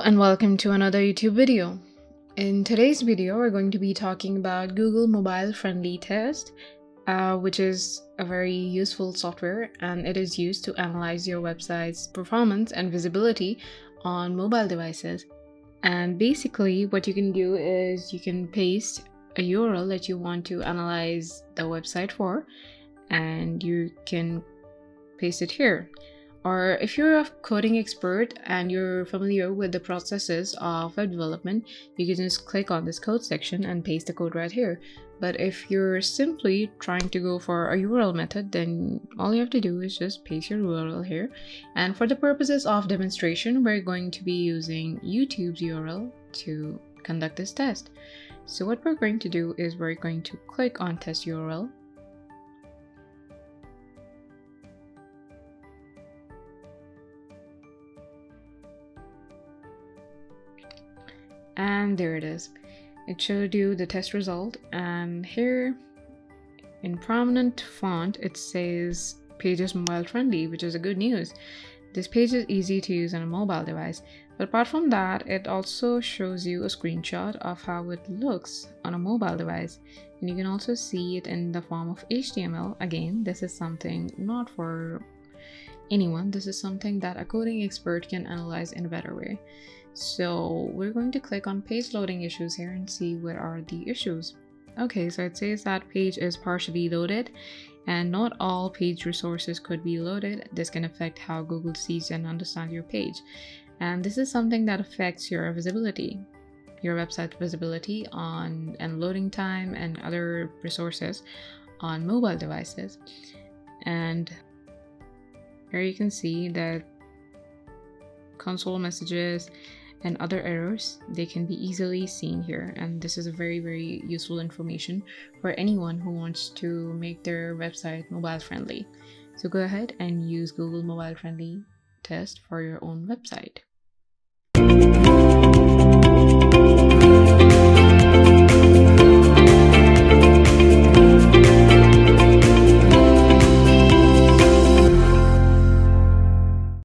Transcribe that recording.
and welcome to another YouTube video. In today's video, we're going to be talking about Google Mobile Friendly Test, which is a very useful software, and it is used to analyze your website's performance and visibility on mobile devices. And basically, what you can do is you can paste a URL that you want to analyze the website for, and you can paste it here. Or if you're a coding expert and you're familiar with the processes of web development, you can just click on this code section and paste the code right here. But if you're simply trying to go for a URL method, then all you have to do is just paste your URL here. And for the purposes of demonstration, we're going to be using YouTube's URL to conduct this test. So what we're going to do is we're going to click on test URL. And there it is. It showed you the test result, and here in prominent font it says page is mobile friendly, which is a good news. This page is easy to use on a mobile device, but apart from that, it also shows you a screenshot of how it looks on a mobile device, and you can also see it in the form of HTML. Again, this is something not for anyone. This is something that a coding expert can analyze in a better way. So we're going to click on page loading issues here and see what are the issues. Okay, so it says that page is partially loaded and not all page resources could be loaded. This can affect how Google sees and understands your page. And this is something that affects your visibility, your website visibility and loading time and other resources on mobile devices. And here you can see that console messages and other errors, they can be easily seen here, and this is a very useful information for anyone who wants to make their website mobile friendly. So go ahead and use Google Mobile Friendly Test for your own website.